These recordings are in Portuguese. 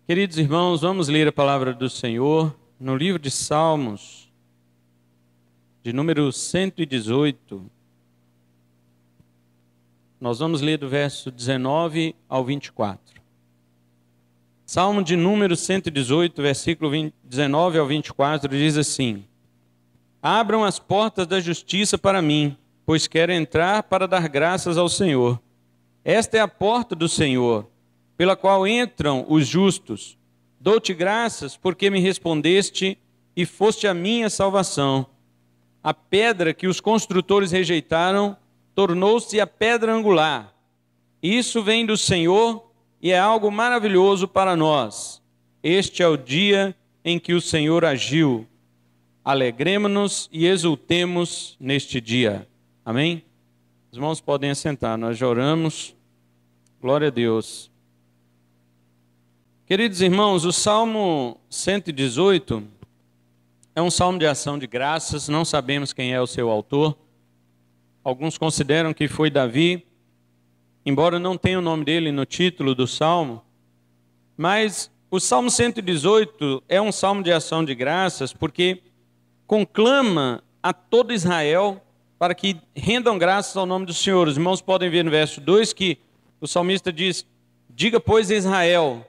Queridos irmãos, vamos ler a palavra do Senhor no livro de Salmos, de número 118. Nós vamos ler do verso 19 ao 24. Salmo de número 118, versículo 19 ao 24, diz assim: Abram as portas da justiça para mim, pois quero entrar para dar graças ao Senhor. Esta é a porta do Senhor, pela qual entram os justos. Dou-te graças porque me respondeste e foste a minha salvação. A pedra que os construtores rejeitaram tornou-se a pedra angular. Isso vem do Senhor e é algo maravilhoso para nós. Este é o dia em que o Senhor agiu. Alegremo-nos e exultemos neste dia. Amém? Os irmãos podem assentar, nós já oramos. Glória a Deus. Queridos irmãos, o Salmo 118 é um salmo de ação de graças, não sabemos quem é o seu autor. Alguns consideram que foi Davi, embora não tenha o nome dele no título do salmo. Mas o Salmo 118 é um salmo de ação de graças porque conclama a todo Israel para que rendam graças ao nome do Senhor. Os irmãos podem ver no verso 2 que o salmista diz: diga, pois, a Israel,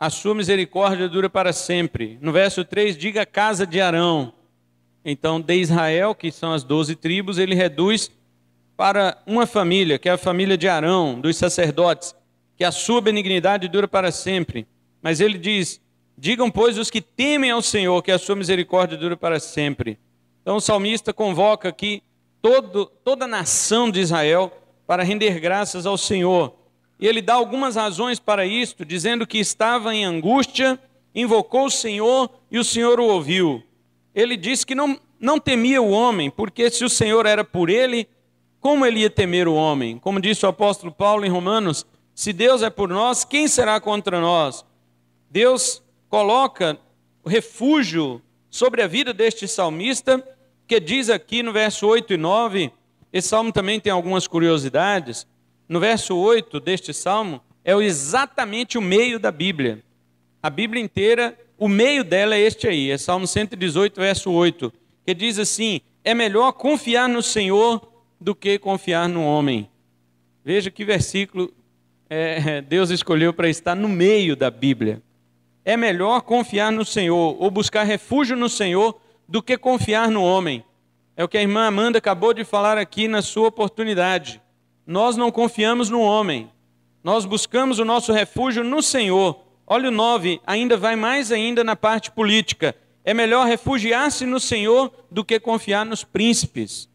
a sua misericórdia dura para sempre. No verso 3, diga a casa de Arão. Então, de Israel, que são as 12 tribos, ele reduz para uma família, que é a família de Arão, dos sacerdotes, que a sua benignidade dura para sempre. Mas ele diz: digam, pois, os que temem ao Senhor, que a sua misericórdia dura para sempre. Então o salmista convoca aqui toda a nação de Israel para render graças ao Senhor. E ele dá algumas razões para isto, dizendo que estava em angústia, invocou o Senhor e o Senhor o ouviu. Ele disse que não temia o homem, porque se o Senhor era por ele, como ele ia temer o homem? Como disse o apóstolo Paulo em Romanos: se Deus é por nós, quem será contra nós? Deus coloca o refúgio sobre a vida deste salmista, que diz aqui no verso 8 e 9, esse salmo também tem algumas curiosidades. No verso 8 deste salmo, é exatamente o meio da Bíblia. A Bíblia inteira, o meio dela é este aí, é Salmo 118, verso 8, que diz assim: é melhor confiar no Senhor do que confiar no homem. Veja que versículo Deus escolheu para estar no meio da Bíblia. É melhor confiar no Senhor, ou buscar refúgio no Senhor, do que confiar no homem. É o que a irmã Amanda acabou de falar aqui na sua oportunidade. Nós não confiamos no homem, nós buscamos o nosso refúgio no Senhor. Olha o 9, ainda vai mais ainda na parte política. É melhor refugiar-se no Senhor do que confiar nos príncipes.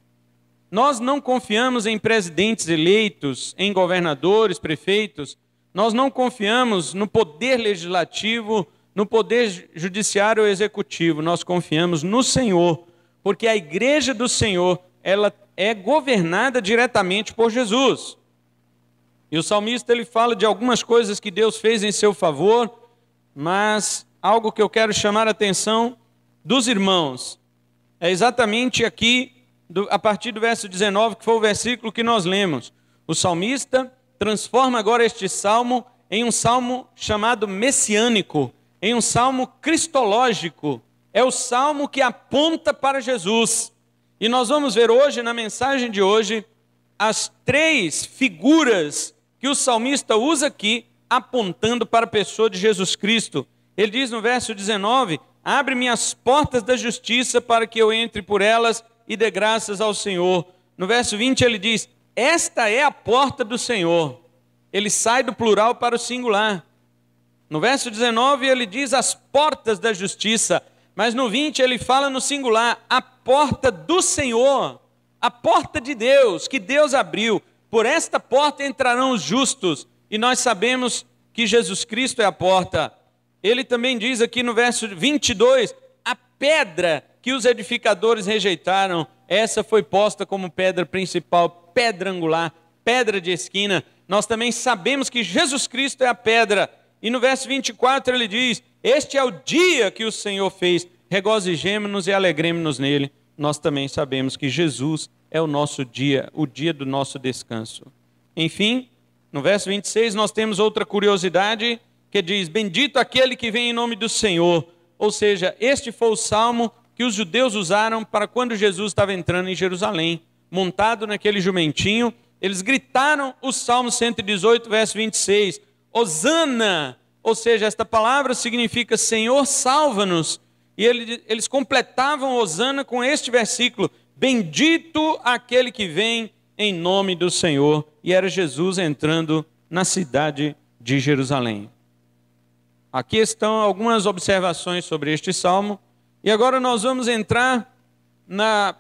Nós não confiamos em presidentes eleitos, em governadores, prefeitos. Nós não confiamos no poder legislativo, no poder judiciário ou executivo. Nós confiamos no Senhor, porque a igreja do Senhor, ela é governada diretamente por Jesus. E o salmista ele fala de algumas coisas que Deus fez em seu favor, mas algo que eu quero chamar a atenção dos irmãos é exatamente aqui, a partir do verso 19, que foi o versículo que nós lemos. O salmista transforma agora este salmo em um salmo chamado messiânico, em um salmo cristológico. É o salmo que aponta para Jesus. E nós vamos ver hoje, na mensagem de hoje, as três figuras que o salmista usa aqui, apontando para a pessoa de Jesus Cristo. Ele diz no verso 19: abre-me as portas da justiça para que eu entre por elas e dê graças ao Senhor. No verso 20 ele diz: esta é a porta do Senhor. Ele sai do plural para o singular. No verso 19 ele diz as portas da justiça, mas no 20 ele fala no singular, a porta do Senhor, a porta de Deus, que Deus abriu. Por esta porta entrarão os justos, e nós sabemos que Jesus Cristo é a porta. Ele também diz aqui no verso 22, a pedra que os edificadores rejeitaram, essa foi posta como pedra principal, pedra angular, pedra de esquina. Nós também sabemos que Jesus Cristo é a pedra. E no verso 24 ele diz: este é o dia que o Senhor fez, regozijemo-nos e alegremo-nos nele. Nós também sabemos que Jesus é o nosso dia, o dia do nosso descanso. Enfim, no verso 26 nós temos outra curiosidade, que diz: bendito aquele que vem em nome do Senhor. Ou seja, este foi o salmo que os judeus usaram para quando Jesus estava entrando em Jerusalém. Montado naquele jumentinho, eles gritaram o Salmo 118, verso 26. Hosana, ou seja, esta palavra significa Senhor, salva-nos. E eles completavam Hosana com este versículo: bendito aquele que vem em nome do Senhor. E era Jesus entrando na cidade de Jerusalém. Aqui estão algumas observações sobre este salmo. E agora nós vamos entrar na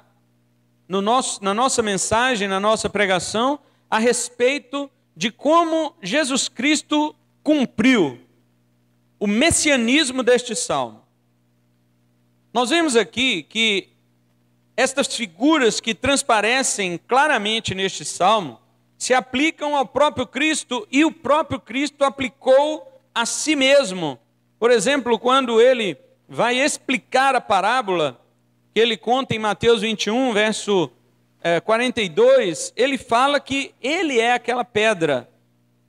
nossa mensagem, na nossa pregação, a respeito de como Jesus Cristo cumpriu o messianismo deste salmo. Nós vemos aqui que estas figuras que transparecem claramente neste salmo se aplicam ao próprio Cristo, e o próprio Cristo aplicou a si mesmo. Por exemplo, quando ele vai explicar a parábola que ele conta em Mateus 21, verso 42, ele fala que ele é aquela pedra.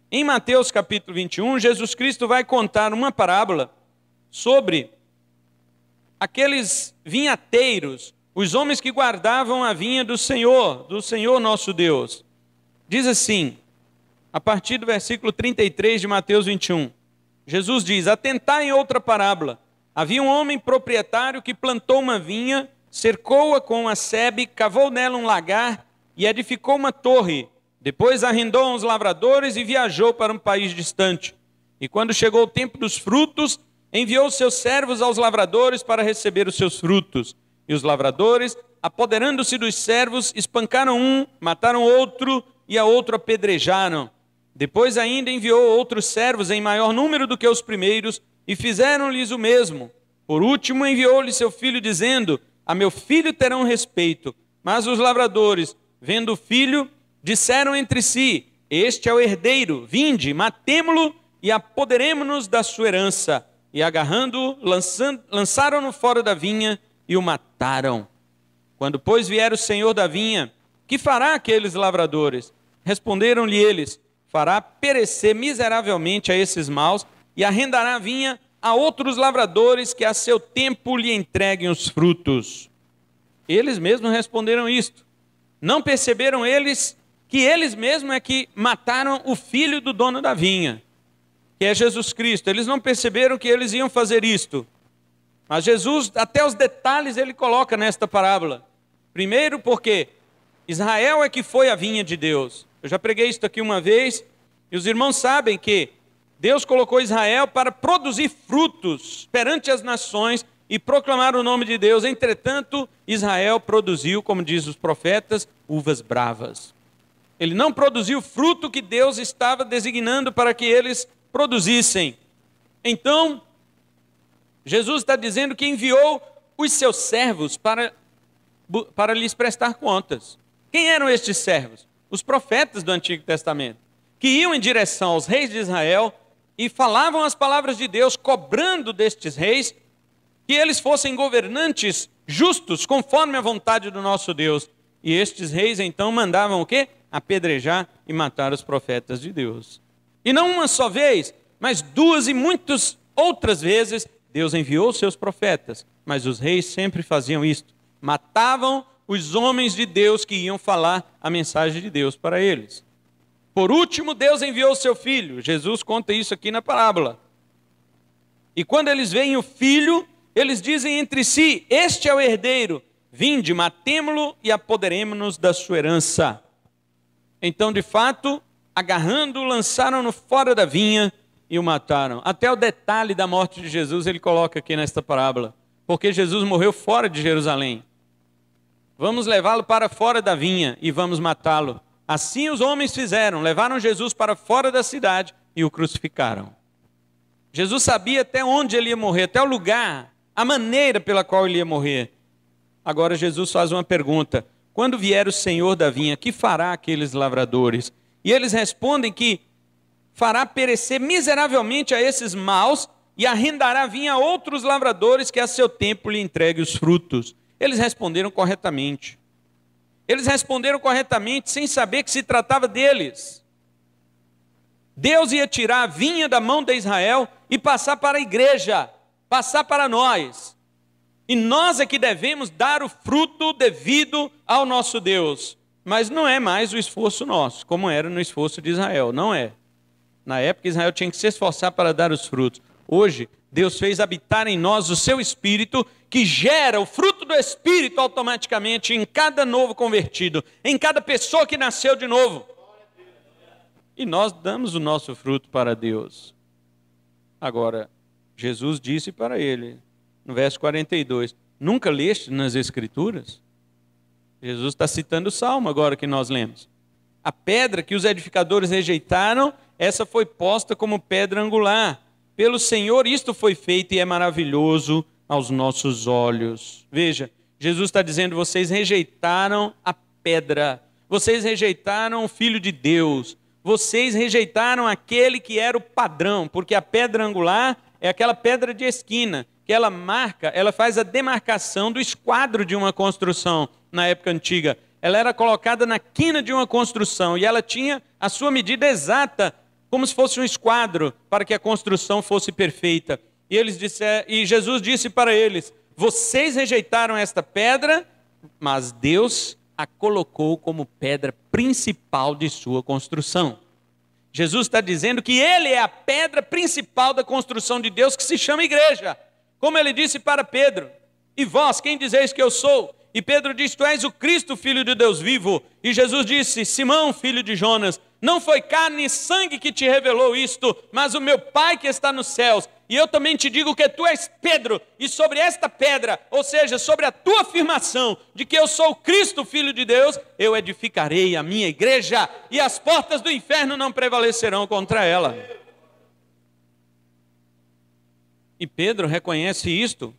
Em Mateus capítulo 21, Jesus Cristo vai contar uma parábola sobre aqueles vinhateiros, os homens que guardavam a vinha do Senhor nosso Deus. Diz assim, a partir do versículo 33 de Mateus 21, Jesus diz: atentai em outra parábola. Havia um homem proprietário que plantou uma vinha, cercou-a com uma sebe, cavou nela um lagar e edificou uma torre. Depois arrendou a uns lavradores e viajou para um país distante. E quando chegou o tempo dos frutos, enviou seus servos aos lavradores para receber os seus frutos. E os lavradores, apoderando-se dos servos, espancaram um, mataram outro e a outro apedrejaram. Depois ainda enviou outros servos em maior número do que os primeiros e fizeram-lhes o mesmo. Por último enviou-lhe seu filho dizendo: a meu filho terão respeito. Mas os lavradores, vendo o filho, disseram entre si: este é o herdeiro, vinde, matemo-lo e apoderemo-nos da sua herança. E agarrando-o, lançaram-no fora da vinha e o mataram. Quando, pois, vier o senhor da vinha, que fará aqueles lavradores? Responderam-lhe eles: fará perecer miseravelmente a esses maus e arrendará a vinha a outros lavradores que a seu tempo lhe entreguem os frutos. Eles mesmos responderam isto. Não perceberam eles que eles mesmos é que mataram o filho do dono da vinha, que é Jesus Cristo. Eles não perceberam que eles iam fazer isto. Mas Jesus, até os detalhes, ele coloca nesta parábola. Primeiro porque Israel é que foi a vinha de Deus. Eu já preguei isso aqui uma vez, e os irmãos sabem que Deus colocou Israel para produzir frutos perante as nações e proclamar o nome de Deus. Entretanto, Israel produziu, como diz os profetas, uvas bravas. Ele não produziu o fruto que Deus estava designando para que eles produzissem. Então, Jesus está dizendo que enviou os seus servos para lhes prestar contas. Quem eram estes servos? Os profetas do Antigo Testamento, que iam em direção aos reis de Israel e falavam as palavras de Deus, cobrando destes reis que eles fossem governantes justos, conforme a vontade do nosso Deus. E estes reis então mandavam o quê? Apedrejar e matar os profetas de Deus. E não uma só vez, mas duas e muitas outras vezes, Deus enviou seus profetas, mas os reis sempre faziam isto. Matavam os homens de Deus que iam falar a mensagem de Deus para eles. Por último, Deus enviou o seu filho. Jesus conta isso aqui na parábola. E quando eles veem o filho, eles dizem entre si: este é o herdeiro, vinde, matemo-lo e apoderemo-nos da sua herança. Então, de fato, agarrando-o, lançaram-no fora da vinha e o mataram. Até o detalhe da morte de Jesus ele coloca aqui nesta parábola. Porque Jesus morreu fora de Jerusalém. Vamos levá-lo para fora da vinha e vamos matá-lo. Assim os homens fizeram, levaram Jesus para fora da cidade e o crucificaram. Jesus sabia até onde ele ia morrer, até o lugar, a maneira pela qual ele ia morrer. Agora Jesus faz uma pergunta: quando vier o Senhor da vinha, que fará aqueles lavradores? E eles respondem que fará perecer miseravelmente a esses maus e arrendará a vinha a outros lavradores que a seu tempo lhe entreguem os frutos. Eles responderam corretamente. Eles responderam corretamente sem saber que se tratava deles. Deus ia tirar a vinha da mão de Israel e passar para a igreja, passar para nós. E nós é que devemos dar o fruto devido ao nosso Deus. Mas não é mais o esforço nosso, como era no esforço de Israel, não é. Na época, Israel tinha que se esforçar para dar os frutos. Hoje, Deus fez habitar em nós o seu Espírito, que gera o fruto do Espírito automaticamente em cada novo convertido, em cada pessoa que nasceu de novo. E nós damos o nosso fruto para Deus. Agora, Jesus disse para ele, no verso 42, nunca leste nas Escrituras? Jesus está citando o Salmo agora que nós lemos. A pedra que os edificadores rejeitaram, essa foi posta como pedra angular. Pelo Senhor isto foi feito e é maravilhoso aos nossos olhos. Veja, Jesus está dizendo, vocês rejeitaram a pedra, vocês rejeitaram o Filho de Deus, vocês rejeitaram aquele que era o padrão, porque a pedra angular é aquela pedra de esquina, que ela marca, ela faz a demarcação do esquadro de uma construção na época antiga. Ela era colocada na quina de uma construção e ela tinha a sua medida exata, como se fosse um esquadro, para que a construção fosse perfeita. E Jesus disse para eles, vocês rejeitaram esta pedra, mas Deus a colocou como pedra principal de sua construção. Jesus está dizendo que Ele é a pedra principal da construção de Deus, que se chama igreja. Como Ele disse para Pedro, e vós, quem dizeis que eu sou? E Pedro disse, tu és o Cristo, Filho de Deus vivo. E Jesus disse, Simão, filho de Jonas, não foi carne e sangue que te revelou isto, mas o meu Pai que está nos céus. E eu também te digo que tu és Pedro, e sobre esta pedra, ou seja, sobre a tua afirmação de que eu sou o Cristo, Filho de Deus, eu edificarei a minha igreja, e as portas do inferno não prevalecerão contra ela. E Pedro reconhece isto.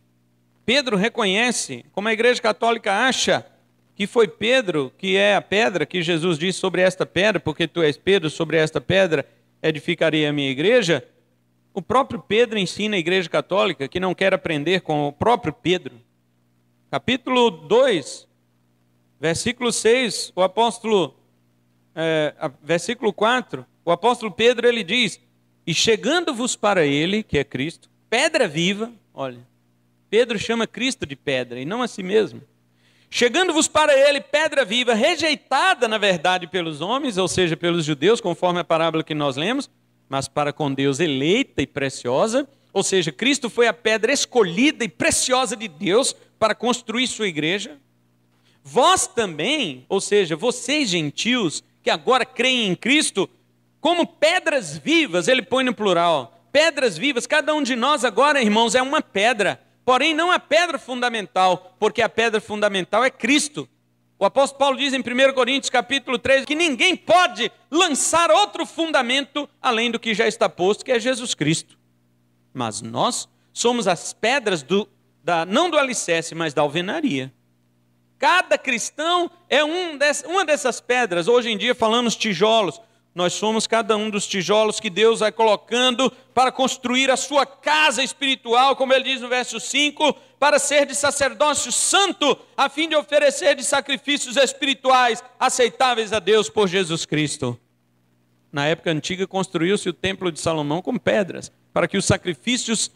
Pedro reconhece, como a Igreja Católica acha, que foi Pedro que é a pedra, que Jesus disse sobre esta pedra, porque tu és Pedro, sobre esta pedra edificarei a minha igreja. O próprio Pedro ensina a Igreja Católica que não quer aprender com o próprio Pedro. Capítulo 2, versículo 6, versículo 4, o apóstolo Pedro ele diz, e chegando-vos para ele, que é Cristo, pedra viva, olha, Pedro chama Cristo de pedra e não a si mesmo. Chegando-vos para ele, pedra viva, rejeitada na verdade pelos homens, ou seja, pelos judeus, conforme a parábola que nós lemos, mas para com Deus eleita e preciosa, ou seja, Cristo foi a pedra escolhida e preciosa de Deus para construir sua igreja. Vós também, ou seja, vocês gentios que agora creem em Cristo, como pedras vivas, ele põe no plural, pedras vivas, cada um de nós agora, irmãos, é uma pedra, porém não a pedra fundamental, porque a pedra fundamental é Cristo. O apóstolo Paulo diz em 1 Coríntios capítulo 3, que ninguém pode lançar outro fundamento além do que já está posto, que é Jesus Cristo. Mas nós somos as pedras não do alicerce, mas da alvenaria. Cada cristão é uma dessas pedras. Hoje em dia falamos tijolos. Nós somos cada um dos tijolos que Deus vai colocando para construir a sua casa espiritual, como ele diz no verso 5, para ser de sacerdócio santo, a fim de oferecer de sacrifícios espirituais aceitáveis a Deus por Jesus Cristo. Na época antiga construiu-se o templo de Salomão com pedras, para que os sacrifícios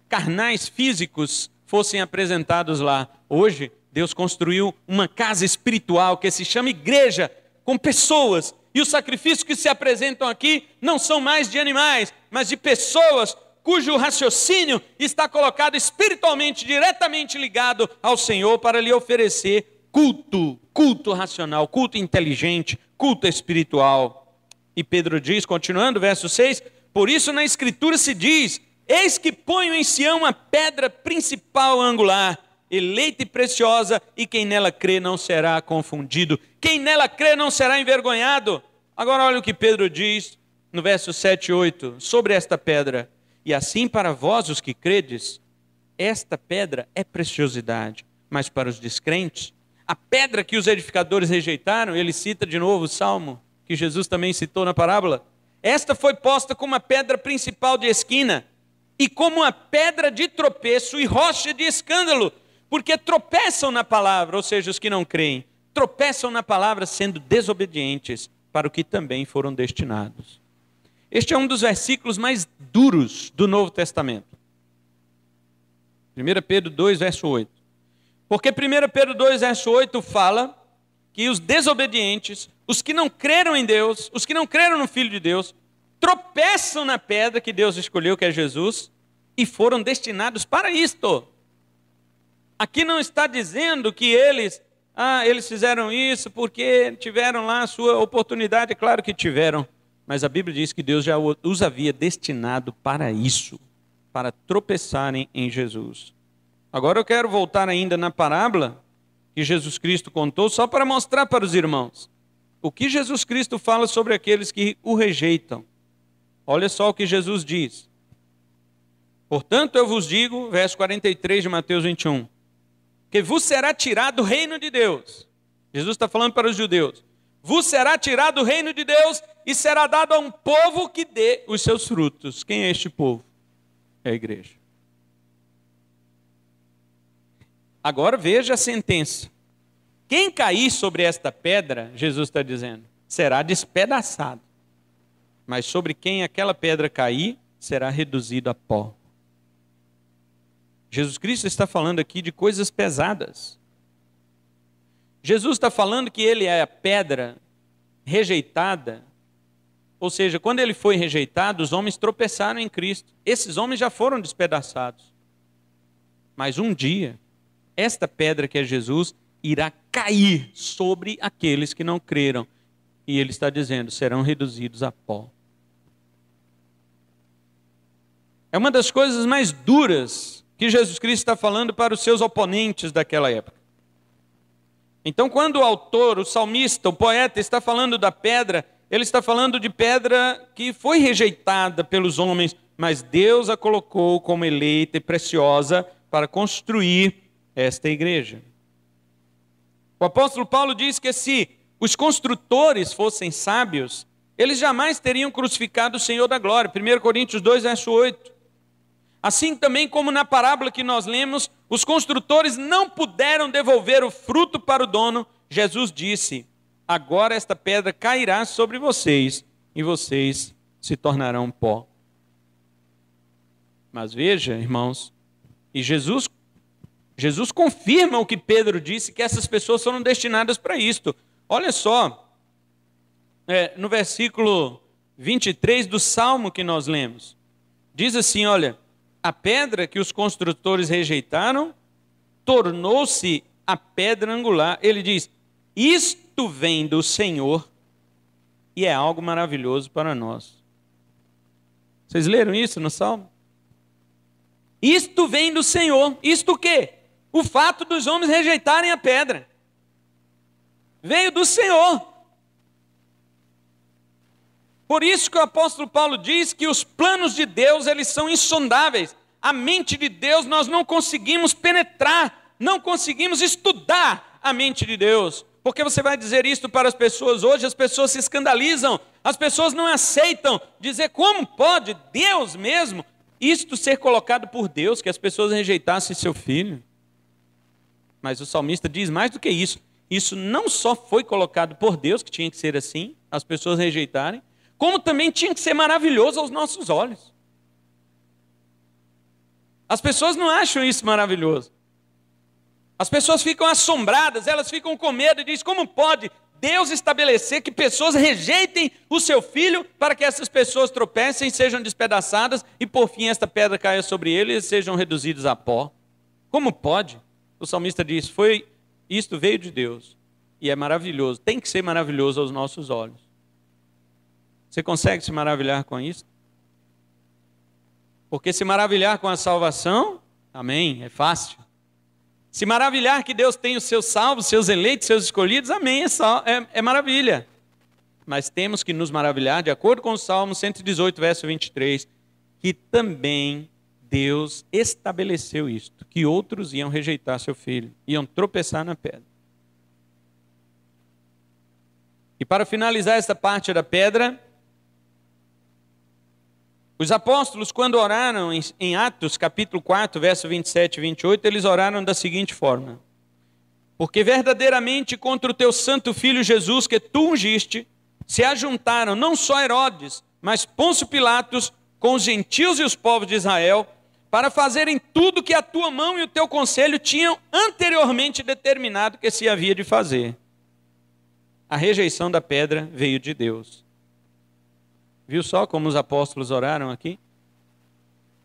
carnais físicos fossem apresentados lá. Hoje, Deus construiu uma casa espiritual que se chama igreja, com pessoas. E os sacrifícios que se apresentam aqui não são mais de animais, mas de pessoas cujo raciocínio está colocado espiritualmente, diretamente ligado ao Senhor para lhe oferecer culto racional, culto inteligente, culto espiritual. E Pedro diz, continuando, verso 6, por isso na Escritura se diz, eis que ponho em Sião a pedra principal angular, eleita e preciosa, e quem nela crê não será confundido. Quem nela crê não será envergonhado. Agora olha o que Pedro diz no verso 7 e 8, sobre esta pedra. E assim para vós os que credes, esta pedra é preciosidade, mas para os descrentes, a pedra que os edificadores rejeitaram, ele cita de novo o Salmo, que Jesus também citou na parábola, esta foi posta como a pedra principal de esquina, e como uma pedra de tropeço e rocha de escândalo, porque tropeçam na palavra, ou seja, os que não creem, tropeçam na palavra sendo desobedientes para o que também foram destinados. Este é um dos versículos mais duros do Novo Testamento. 1 Pedro 2, verso 8. Porque 1 Pedro 2, verso 8 fala que os desobedientes, os que não creram em Deus, os que não creram no Filho de Deus, tropeçam na pedra que Deus escolheu, que é Jesus, e foram destinados para isto. Aqui não está dizendo que eles fizeram isso porque tiveram lá a sua oportunidade. É claro que tiveram, mas a Bíblia diz que Deus já os havia destinado para isso, para tropeçarem em Jesus. Agora eu quero voltar ainda na parábola que Jesus Cristo contou, só para mostrar para os irmãos o que Jesus Cristo fala sobre aqueles que o rejeitam. Olha só o que Jesus diz. Portanto, eu vos digo, verso 43 de Mateus 21, que vos será tirado o reino de Deus. Jesus está falando para os judeus. Vos será tirado o reino de Deus e será dado a um povo que dê os seus frutos. Quem é este povo? É a igreja. Agora veja a sentença. Quem cair sobre esta pedra, Jesus está dizendo, será despedaçado. Mas sobre quem aquela pedra cair, será reduzido a pó. Jesus Cristo está falando aqui de coisas pesadas. Jesus está falando que ele é a pedra rejeitada. Ou seja, quando ele foi rejeitado, os homens tropeçaram em Cristo. Esses homens já foram despedaçados. Mas um dia, esta pedra que é Jesus, irá cair sobre aqueles que não creram. E ele está dizendo, serão reduzidos a pó. É uma das coisas mais duras que Jesus Cristo está falando para os seus oponentes daquela época. Então, quando o autor, o salmista, o poeta está falando da pedra, ele está falando de pedra que foi rejeitada pelos homens, mas Deus a colocou como eleita e preciosa para construir esta igreja. O apóstolo Paulo diz que se os construtores fossem sábios, eles jamais teriam crucificado o Senhor da glória. 1 Coríntios 2, verso 8. Assim também como na parábola que nós lemos, os construtores não puderam devolver o fruto para o dono. Jesus disse, agora esta pedra cairá sobre vocês e vocês se tornarão pó. Mas veja, irmãos, e Jesus confirma o que Pedro disse, que essas pessoas foram destinadas para isto. Olha só, no versículo 23 do Salmo que nós lemos, diz assim, olha, a pedra que os construtores rejeitaram tornou-se a pedra angular. Ele diz, isto vem do Senhor e é algo maravilhoso para nós. Vocês leram isso no Salmo? Isto vem do Senhor. Isto o quê? O fato dos homens rejeitarem a pedra. Veio do Senhor. Por isso que o apóstolo Paulo diz que os planos de Deus, eles são insondáveis. A mente de Deus nós não conseguimos penetrar, não conseguimos estudar a mente de Deus. Porque você vai dizer isso para as pessoas hoje, as pessoas se escandalizam, as pessoas não aceitam dizer como pode Deus mesmo, isto ser colocado por Deus, que as pessoas rejeitassem seu filho. Mas o salmista diz mais do que isso. Isso não só foi colocado por Deus, que tinha que ser assim, as pessoas rejeitarem, como também tinha que ser maravilhoso aos nossos olhos. As pessoas não acham isso maravilhoso. As pessoas ficam assombradas, elas ficam com medo e dizem, como pode Deus estabelecer que pessoas rejeitem o seu filho para que essas pessoas tropecem, sejam despedaçadas e por fim esta pedra caia sobre eles e sejam reduzidos a pó? Como pode? O salmista diz, isto veio de Deus e é maravilhoso, tem que ser maravilhoso aos nossos olhos. Você consegue se maravilhar com isso? Porque se maravilhar com a salvação, amém, é fácil. Se maravilhar que Deus tem os seus salvos, seus eleitos, seus escolhidos, amém, é maravilha. Mas temos que nos maravilhar, de acordo com o Salmo 118, verso 23, que também Deus estabeleceu isto, que outros iam rejeitar seu filho, iam tropeçar na pedra. E para finalizar esta parte da pedra, os apóstolos, quando oraram em Atos, capítulo 4, verso 27 e 28, eles oraram da seguinte forma: porque verdadeiramente contra o teu santo filho Jesus, que tu ungiste, se ajuntaram não só Herodes, mas Pôncio Pilatos com os gentios e os povos de Israel, para fazerem tudo que a tua mão e o teu conselho tinham anteriormente determinado que se havia de fazer. A rejeição da pedra veio de Deus. Viu só como os apóstolos oraram aqui?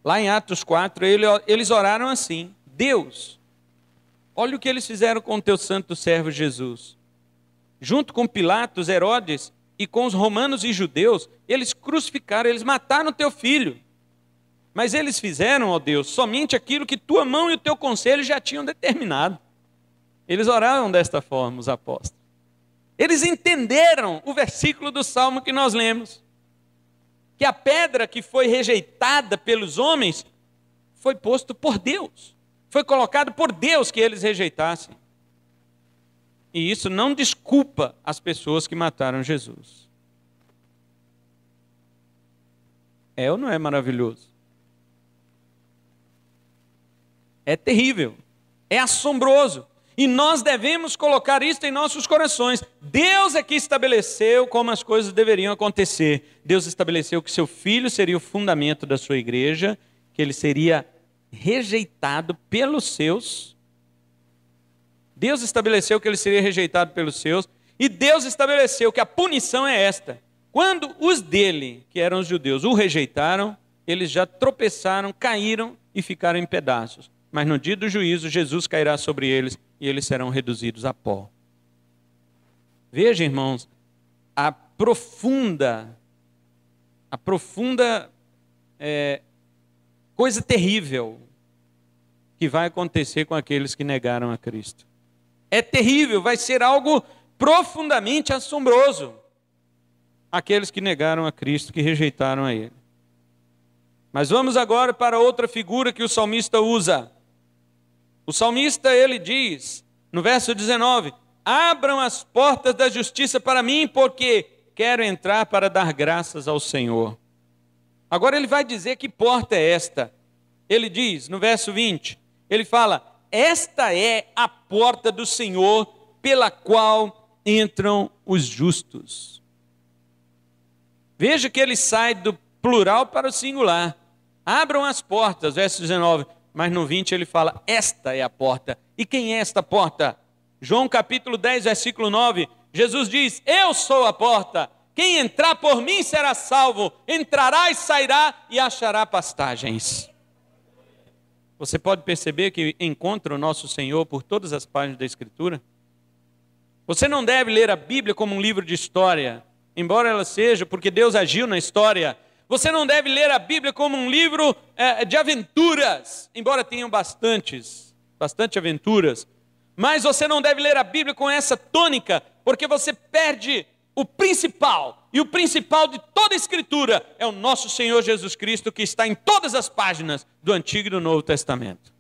Lá em Atos 4, eles oraram assim: Deus, olha o que eles fizeram com o teu santo servo Jesus. Junto com Pilatos, Herodes e com os romanos e judeus, eles crucificaram, eles mataram o teu filho. Mas eles fizeram, ó Deus, somente aquilo que tua mão e o teu conselho já tinham determinado. Eles oraram desta forma, os apóstolos. Eles entenderam o versículo do Salmo que nós lemos. Que a pedra que foi rejeitada pelos homens foi posto por Deus. Foi colocado por Deus que eles rejeitassem. E isso não desculpa as pessoas que mataram Jesus. É ou não é maravilhoso? É terrível. É assombroso. E nós devemos colocar isso em nossos corações. Deus é que estabeleceu como as coisas deveriam acontecer. Deus estabeleceu que seu filho seria o fundamento da sua igreja, que ele seria rejeitado pelos seus. Deus estabeleceu que ele seria rejeitado pelos seus. E Deus estabeleceu que a punição é esta. Quando os dele, que eram os judeus, o rejeitaram, eles já tropeçaram, caíram e ficaram em pedaços. Mas no dia do juízo, Jesus cairá sobre eles e eles serão reduzidos a pó. Veja, irmãos, a profunda coisa terrível que vai acontecer com aqueles que negaram a Cristo. É terrível, vai ser algo profundamente assombroso. Aqueles que negaram a Cristo, que rejeitaram a Ele. Mas vamos agora para outra figura que o salmista usa. O salmista, ele diz, no verso 19, abram as portas da justiça para mim, porque quero entrar para dar graças ao Senhor. Agora ele vai dizer que porta é esta. Ele diz, no verso 20, ele fala, esta é a porta do Senhor, pela qual entram os justos. Veja que ele sai do plural para o singular. Abram as portas, verso 19. Mas no 20 ele fala, esta é a porta. E quem é esta porta? João capítulo 10, versículo 9. Jesus diz, eu sou a porta. Quem entrar por mim será salvo. Entrará e sairá e achará pastagens. Você pode perceber que encontra o nosso Senhor por todas as páginas da Escritura? Você não deve ler a Bíblia como um livro de história, embora ela seja, porque Deus agiu na história. Você não deve ler a Bíblia como um livro de aventuras, embora tenham bastante aventuras. Mas você não deve ler a Bíblia com essa tônica, porque você perde o principal. E o principal de toda a Escritura é o nosso Senhor Jesus Cristo, que está em todas as páginas do Antigo e do Novo Testamento.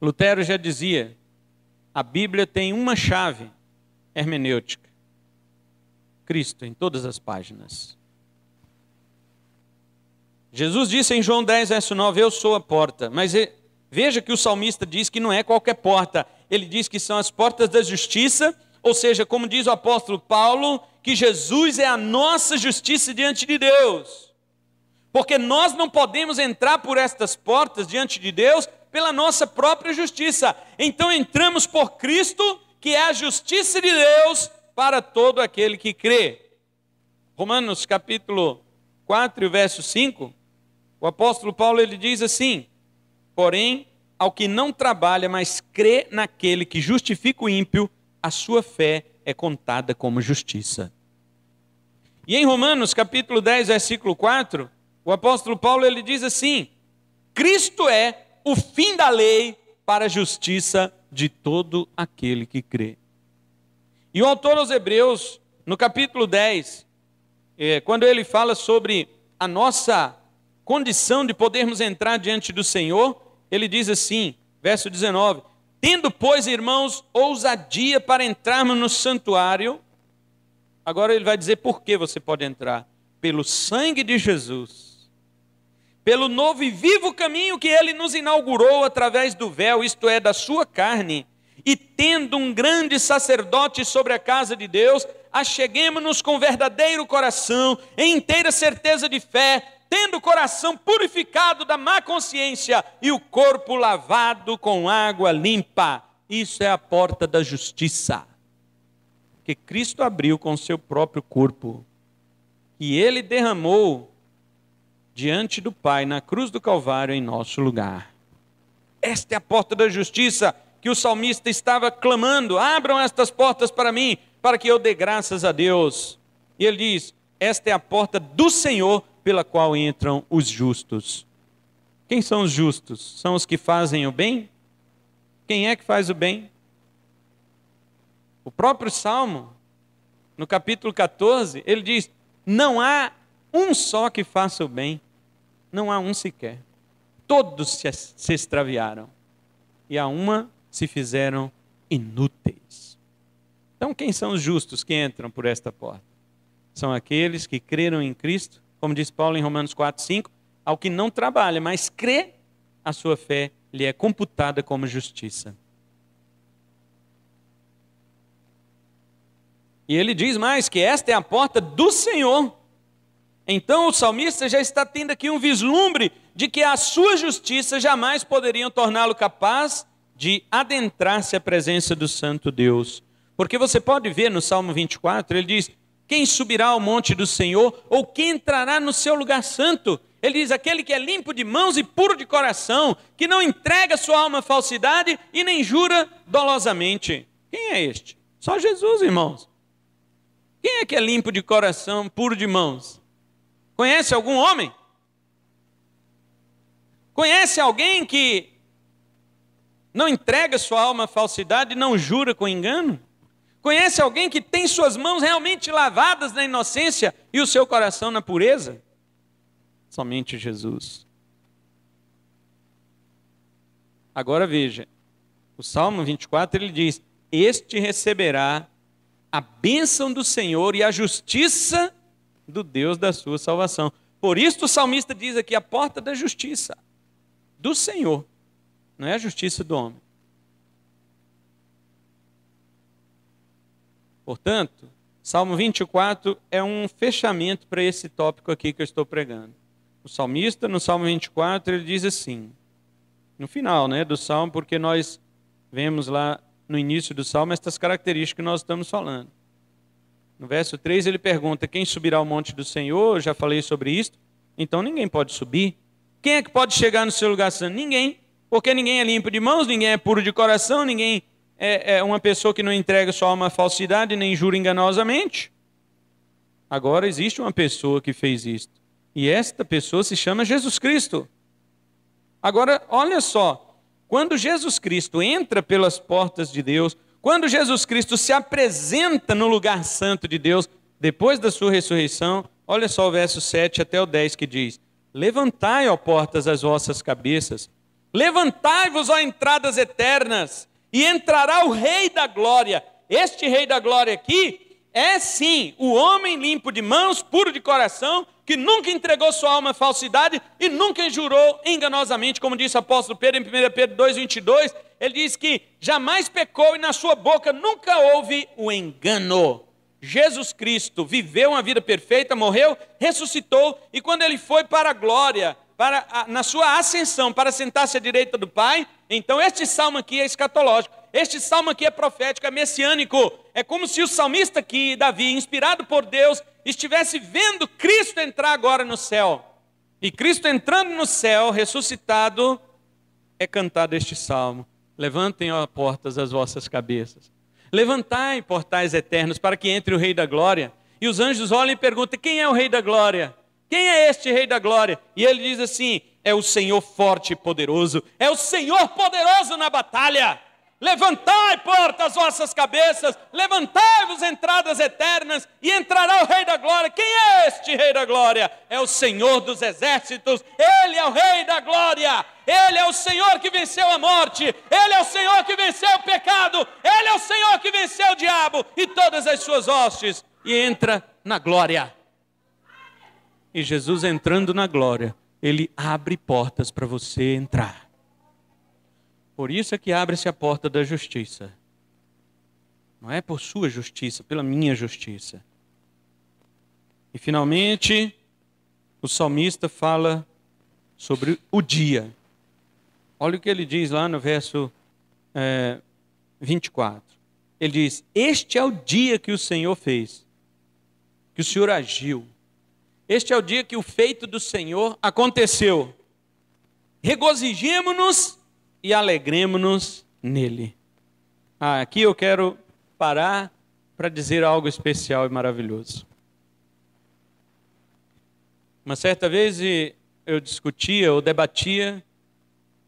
Lutero já dizia, a Bíblia tem uma chave hermenêutica. Cristo em todas as páginas. Jesus disse em João 10, verso 9, eu sou a porta. Mas veja que o salmista diz que não é qualquer porta. Ele diz que são as portas da justiça, ou seja, como diz o apóstolo Paulo, que Jesus é a nossa justiça diante de Deus. Porque nós não podemos entrar por estas portas diante de Deus pela nossa própria justiça. Então entramos por Cristo, que é a justiça de Deus para todo aquele que crê. Romanos capítulo 4, verso 5, o apóstolo Paulo ele diz assim, porém, ao que não trabalha, mas crê naquele que justifica o ímpio, a sua fé é contada como justiça. E em Romanos capítulo 10, versículo 4, o apóstolo Paulo ele diz assim, Cristo é o fim da lei para a justiça de todo aquele que crê. E o autor aos Hebreus, no capítulo 10, quando ele fala sobre a nossa condição de podermos entrar diante do Senhor, ele diz assim, verso 19, tendo, pois, irmãos, ousadia para entrarmos no santuário, agora ele vai dizer por que você pode entrar, pelo sangue de Jesus, pelo novo e vivo caminho que ele nos inaugurou através do véu, isto é, da sua carne, e tendo um grande sacerdote sobre a casa de Deus, acheguemo-nos com verdadeiro coração, em inteira certeza de fé, tendo o coração purificado da má consciência e o corpo lavado com água limpa. Isso é a porta da justiça, que Cristo abriu com o seu próprio corpo, e Ele derramou diante do Pai, na cruz do Calvário, em nosso lugar. Esta é a porta da justiça que o salmista estava clamando: abram estas portas para mim, para que eu dê graças a Deus. E ele diz: esta é a porta do Senhor, pela qual entram os justos. Quem são os justos? São os que fazem o bem? Quem é que faz o bem? O próprio Salmo, no capítulo 14, ele diz: não há um só que faça o bem, não há um sequer. Todos se extraviaram, e a uma se fizeram inúteis. Então, quem são os justos que entram por esta porta? São aqueles que creram em Cristo, como diz Paulo em Romanos 4:5, ao que não trabalha, mas crê, a sua fé lhe é computada como justiça. E ele diz mais que esta é a porta do Senhor. Então o salmista já está tendo aqui um vislumbre de que a sua justiça jamais poderiam torná-lo capaz de adentrar-se à presença do Santo Deus. Porque você pode ver no Salmo 24, ele diz: quem subirá ao monte do Senhor, ou quem entrará no seu lugar santo? Ele diz: aquele que é limpo de mãos e puro de coração, que não entrega sua alma à falsidade e nem jura dolosamente. Quem é este? Só Jesus, irmãos. Quem é que é limpo de coração, puro de mãos? Conhece algum homem? Conhece alguém que não entrega sua alma à falsidade e não jura com engano? Conhece alguém que tem suas mãos realmente lavadas na inocência e o seu coração na pureza? Somente Jesus. Agora veja, o Salmo 24 ele diz: este receberá a bênção do Senhor e a justiça do Deus da sua salvação. Por isso o salmista diz aqui: a porta da justiça do Senhor, não é a justiça do homem. Portanto, Salmo 24 é um fechamento para esse tópico aqui que eu estou pregando. O salmista, no Salmo 24, ele diz assim, no final, do Salmo, porque nós vemos lá no início do Salmo estas características que nós estamos falando. No verso 3 ele pergunta: quem subirá ao monte do Senhor? Eu já falei sobre isso. Então ninguém pode subir. Quem é que pode chegar no seu lugar santo? Ninguém. Porque ninguém é limpo de mãos, ninguém é puro de coração, ninguém é uma pessoa que não entrega sua alma à falsidade, nem jura enganosamente. Agora existe uma pessoa que fez isso. E esta pessoa se chama Jesus Cristo. Agora, olha só. Quando Jesus Cristo entra pelas portas de Deus, quando Jesus Cristo se apresenta no lugar santo de Deus, depois da sua ressurreição, olha só o verso 7 até o 10 que diz: levantai, ó portas, as vossas cabeças, levantai-vos, ó entradas eternas, e entrará o Rei da Glória. Este Rei da Glória aqui é sim o homem limpo de mãos, puro de coração, que nunca entregou sua alma à falsidade e nunca jurou enganosamente, como disse o apóstolo Pedro em 1 Pedro 2,22, ele diz que jamais pecou e na sua boca nunca houve o engano. Jesus Cristo viveu uma vida perfeita, morreu, ressuscitou, e quando ele foi para a glória, na sua ascensão, para sentar-se à direita do Pai, então este salmo aqui é escatológico, este salmo aqui é profético, é messiânico. É como se o salmista aqui, Davi, inspirado por Deus, estivesse vendo Cristo entrar agora no céu. E Cristo entrando no céu, ressuscitado, é cantado este salmo: levantem, ó portas, as vossas cabeças, levantai, portais eternos, para que entre o Rei da Glória. E os anjos olham e perguntam: quem é o Rei da Glória? Quem é este Rei da Glória? E ele diz assim: é o Senhor forte e poderoso, é o Senhor poderoso na batalha. Levantai, portas, as vossas cabeças, levantai-vos, entradas eternas, e entrará o Rei da Glória. Quem é este Rei da Glória? É o Senhor dos exércitos, Ele é o Rei da Glória, Ele é o Senhor que venceu a morte, Ele é o Senhor que venceu o pecado, Ele é o Senhor que venceu o diabo e todas as suas hostes, e entra na glória. E Jesus entrando na glória, Ele abre portas para você entrar. Por isso é que abre-se a porta da justiça. Não é por sua justiça, pela minha justiça. E finalmente, o salmista fala sobre o dia. Olha o que ele diz lá no verso 24. Ele diz: este é o dia que o Senhor fez, que o Senhor agiu. Este é o dia que o feito do Senhor aconteceu. Regozijemo-nos e alegremo-nos nele. Aqui eu quero parar para dizer algo especial e maravilhoso. Uma certa vez eu discutia ou debatia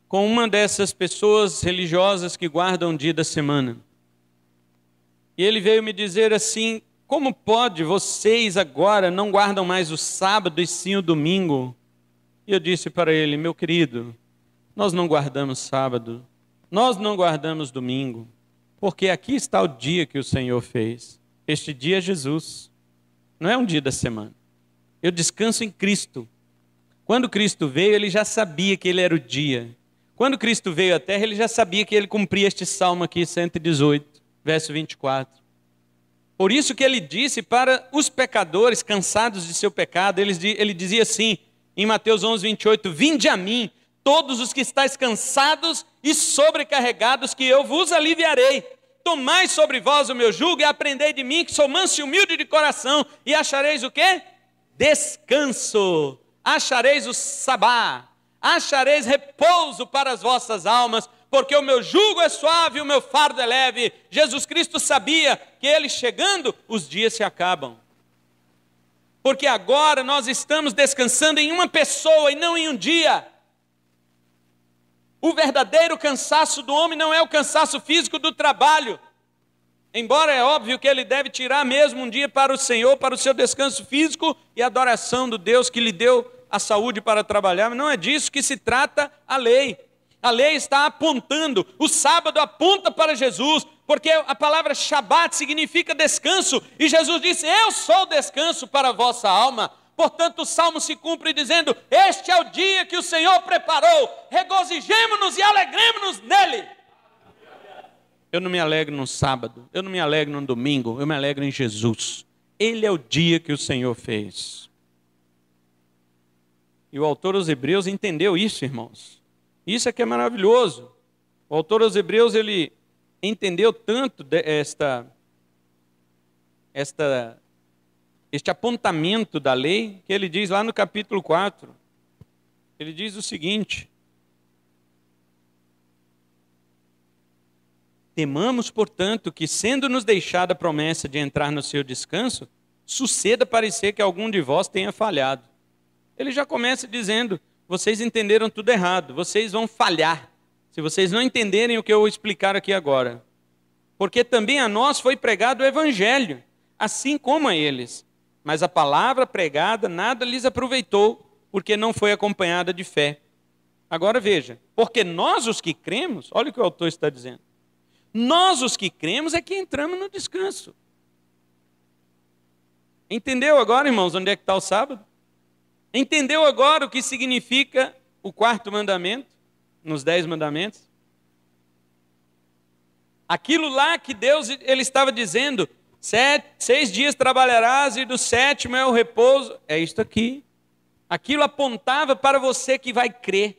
com uma dessas pessoas religiosas que guardam o dia da semana. E ele veio me dizer assim: como pode vocês agora não guardam mais o sábado e sim o domingo? E eu disse para ele: meu querido, nós não guardamos sábado, nós não guardamos domingo, porque aqui está o dia que o Senhor fez. Este dia é Jesus, não é um dia da semana. Eu descanso em Cristo. Quando Cristo veio, ele já sabia que ele era o dia. Quando Cristo veio à terra, ele já sabia que ele cumpria este salmo aqui, 118, verso 24. Por isso que ele disse para os pecadores cansados de seu pecado, ele dizia assim, em Mateus 11, 28, vinde a mim, todos os que estáis cansados e sobrecarregados, que eu vos aliviarei. Tomai sobre vós o meu jugo e aprendei de mim, que sou manso e humilde de coração, e achareis o quê? Descanso. Achareis o sabá, achareis repouso para as vossas almas, porque o meu jugo é suave e o meu fardo é leve. Jesus Cristo sabia que ele chegando, os dias se acabam. Porque agora nós estamos descansando em uma pessoa e não em um dia. O verdadeiro cansaço do homem não é o cansaço físico do trabalho. Embora é óbvio que ele deve tirar mesmo um dia para o Senhor, para o seu descanso físico e adoração do Deus que lhe deu a saúde para trabalhar, mas não é disso que se trata a lei. A lei está apontando, o sábado aponta para Jesus, porque a palavra Shabat significa descanso, e Jesus disse, eu sou o descanso para a vossa alma. Portanto, o Salmo se cumpre dizendo, este é o dia que o Senhor preparou, regozijemo-nos e alegremo-nos nele. Eu não me alegro no sábado, eu não me alegro no domingo, eu me alegro em Jesus. Ele é o dia que o Senhor fez. E o autor aos Hebreus entendeu isso, irmãos. Isso é que é maravilhoso. O autor aos Hebreus, ele entendeu tanto este apontamento da lei, que ele diz lá no capítulo 4, ele diz o seguinte: temamos, portanto, que sendo-nos deixada a promessa de entrar no seu descanso, suceda parecer que algum de vós tenha falhado. Ele já começa dizendo, vocês entenderam tudo errado, vocês vão falhar, se vocês não entenderem o que eu vou explicar aqui agora. Porque também a nós foi pregado o evangelho, assim como a eles. Mas a palavra pregada nada lhes aproveitou, porque não foi acompanhada de fé. Agora veja, porque nós os que cremos, olha o que o autor está dizendo, nós os que cremos é que entramos no descanso. Entendeu agora, irmãos, onde é que está o sábado? Entendeu agora o que significa o quarto mandamento, nos 10 mandamentos? Aquilo lá que Deus ele estava dizendo, 6 dias trabalharás e do 7º é o repouso, é isto aqui. Aquilo apontava para você que vai crer,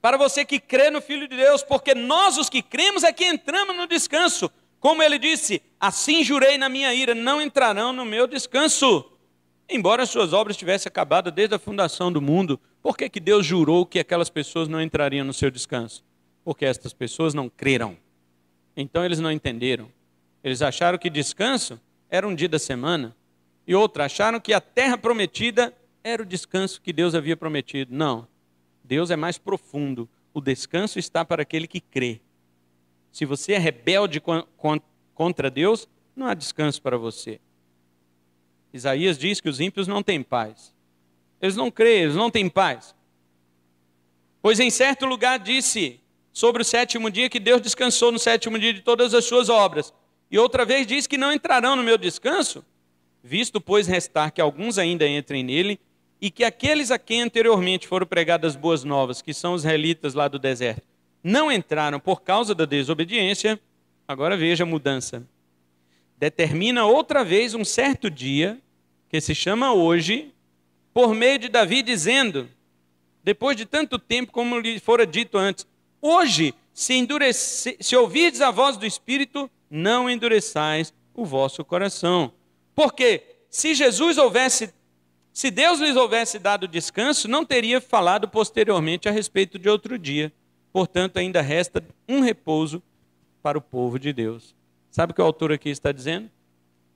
para você que crê no Filho de Deus, porque nós os que cremos é que entramos no descanso. Como ele disse, assim jurei na minha ira, não entrarão no meu descanso. Embora as suas obras tivessem acabado desde a fundação do mundo, por que Deus jurou que aquelas pessoas não entrariam no seu descanso? Porque estas pessoas não creram. Então eles não entenderam. Eles acharam que descanso era um dia da semana. E outra, acharam que a terra prometida era o descanso que Deus havia prometido. Não, Deus é mais profundo. O descanso está para aquele que crê. Se você é rebelde contra Deus, não há descanso para você. Isaías diz que os ímpios não têm paz. Eles não creem, eles não têm paz. Pois em certo lugar disse sobre o 7º dia que Deus descansou no 7º dia de todas as suas obras. E outra vez diz que não entrarão no meu descanso, visto pois restar que alguns ainda entrem nele, e que aqueles a quem anteriormente foram pregadas boas novas, que são os israelitas lá do deserto, não entraram por causa da desobediência. Agora veja a mudança. determina outra vez um certo dia, que se chama hoje, por meio de Davi, dizendo, depois de tanto tempo como lhe fora dito antes, hoje, se ouvirdes a voz do Espírito, não endureçais o vosso coração. Porque se Deus lhes houvesse dado descanso, não teria falado posteriormente a respeito de outro dia. Portanto, ainda resta um repouso para o povo de Deus. Sabe o que o autor aqui está dizendo?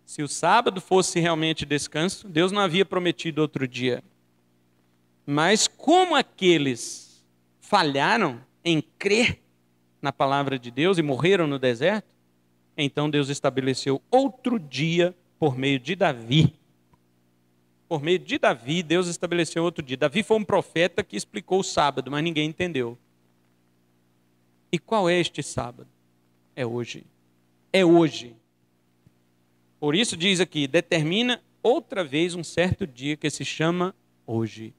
Se o sábado fosse realmente descanso, Deus não havia prometido outro dia. Mas como aqueles falharam em crer na palavra de Deus e morreram no deserto, então Deus estabeleceu outro dia por meio de Davi. Por meio de Davi, Deus estabeleceu outro dia. Davi foi um profeta que explicou o sábado, mas ninguém entendeu. E qual é este sábado? É hoje. É hoje. Por isso diz aqui, determina outra vez um certo dia que se chama hoje.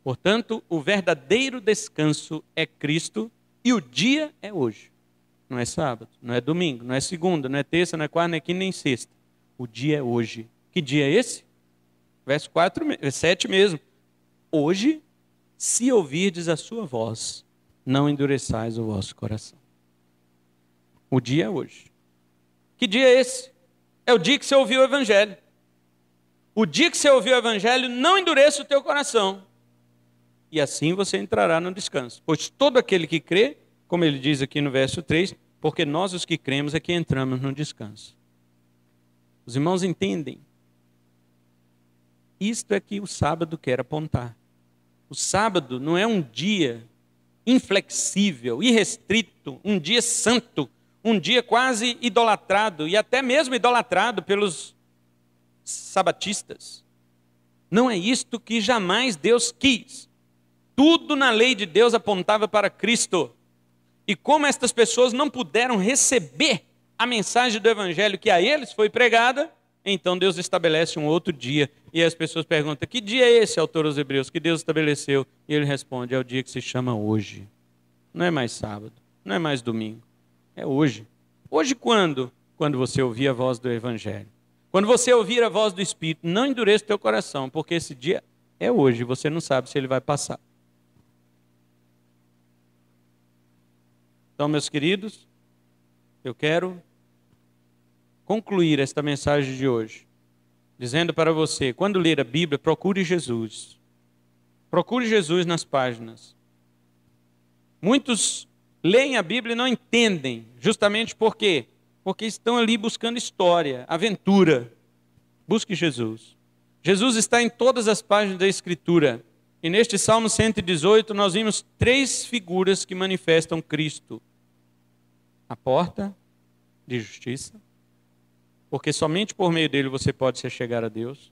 Portanto, o verdadeiro descanso é Cristo e o dia é hoje. Não é sábado, não é domingo, não é segunda, não é terça, não é quarta, não é quinta, nem sexta. O dia é hoje. Que dia é esse? Verso 7 mesmo. Hoje, se ouvirdes a sua voz, não endureçais o vosso coração. O dia é hoje. Que dia é esse? É o dia que você ouviu o Evangelho. O dia que você ouviu o Evangelho, não endureça o teu coração. E assim você entrará no descanso. Pois todo aquele que crê, como ele diz aqui no verso 3, porque nós os que cremos é que entramos no descanso. Os irmãos entendem? Isto é que o sábado quer apontar. O sábado não é um dia inflexível, irrestrito, um dia santo, um dia quase idolatrado, e até mesmo idolatrado pelos sabatistas. Não é isto que jamais Deus quis. Tudo na lei de Deus apontava para Cristo. E como estas pessoas não puderam receber a mensagem do Evangelho que a eles foi pregada, então Deus estabelece um outro dia. E as pessoas perguntam, que dia é esse, autor aos Hebreus, que Deus estabeleceu? E ele responde, é o dia que se chama hoje. Não é mais sábado, não é mais domingo, é hoje. Hoje quando? Quando você ouvir a voz do Evangelho. Quando você ouvir a voz do Espírito, não endureça o teu coração, porque esse dia é hoje, você não sabe se ele vai passar. Então, meus queridos, eu quero concluir esta mensagem de hoje, dizendo para você, quando ler a Bíblia, procure Jesus. Procure Jesus nas páginas. Muitos leem a Bíblia e não entendem, justamente por quê? Porque estão ali buscando história, aventura. Busque Jesus. Jesus está em todas as páginas da Escritura. E neste Salmo 118 nós vimos 3 figuras que manifestam Cristo. A porta de justiça, porque somente por meio dele você pode se chegar a Deus.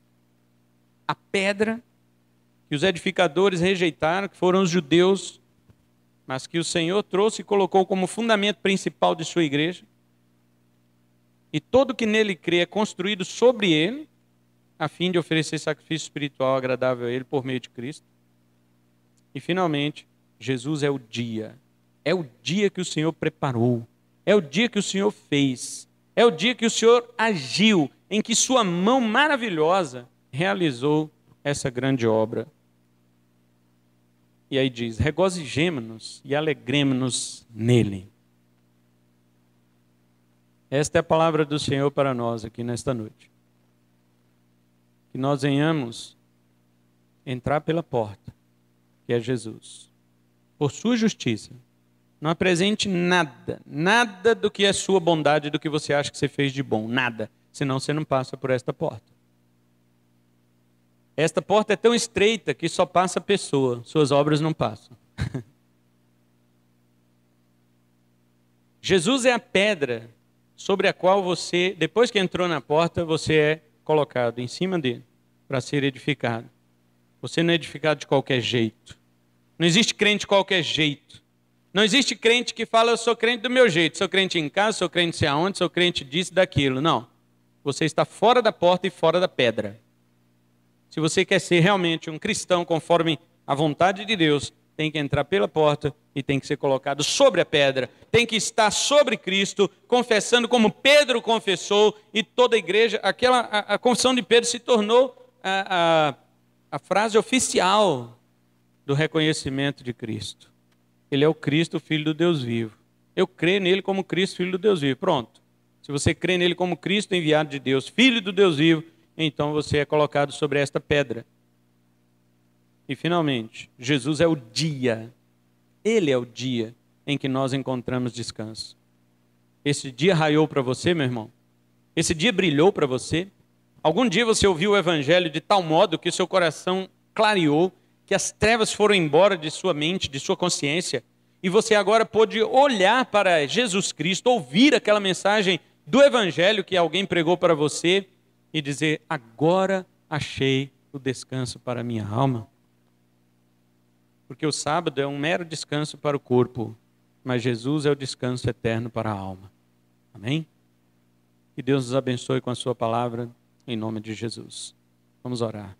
A pedra que os edificadores rejeitaram, que foram os judeus, mas que o Senhor trouxe e colocou como fundamento principal de sua igreja. E todo que nele crê é construído sobre ele, a fim de oferecer sacrifício espiritual agradável a ele por meio de Cristo. E finalmente, Jesus é o dia que o Senhor preparou, é o dia que o Senhor fez, é o dia que o Senhor agiu, em que sua mão maravilhosa realizou essa grande obra. E aí diz, regozijemo-nos e alegremo-nos nele. Esta é a palavra do Senhor para nós aqui nesta noite. Que nós venhamos entrar pela porta, que é Jesus. Por sua justiça, não apresente nada do que é sua bondade, do que você acha que você fez de bom, nada. Senão você não passa por esta porta. Esta porta é tão estreita que só passa a pessoa, suas obras não passam. Jesus é a pedra sobre a qual você, depois que entrou na porta, você é colocado em cima dele para ser edificado. Você não é edificado de qualquer jeito. Não existe crente de qualquer jeito. Não existe crente que fala, eu sou crente do meu jeito. Sou crente em casa, sou crente sei aonde, sou crente disso, daquilo. Não. Você está fora da porta e fora da pedra. Se você quer ser realmente um cristão conforme a vontade de Deus, tem que entrar pela porta e tem que ser colocado sobre a pedra. Tem que estar sobre Cristo, confessando como Pedro confessou, e toda a igreja, a confissão de Pedro se tornou a frase oficial do reconhecimento de Cristo. Ele é o Cristo, Filho do Deus vivo. Eu creio nele como Cristo, Filho do Deus vivo. Pronto. Se você crê nele como Cristo, enviado de Deus, Filho do Deus vivo, então você é colocado sobre esta pedra. E finalmente, Jesus é o dia. Ele é o dia em que nós encontramos descanso. Esse dia raiou para você, meu irmão? Esse dia brilhou para você? Algum dia você ouviu o evangelho de tal modo que o seu coração clareou, que as trevas foram embora de sua mente, de sua consciência, e você agora pôde olhar para Jesus Cristo, ouvir aquela mensagem do evangelho que alguém pregou para você e dizer: agora achei o descanso para a minha alma? Porque o sábado é um mero descanso para o corpo, mas Jesus é o descanso eterno para a alma. Amém? Que Deus nos abençoe com a sua palavra, em nome de Jesus. Vamos orar.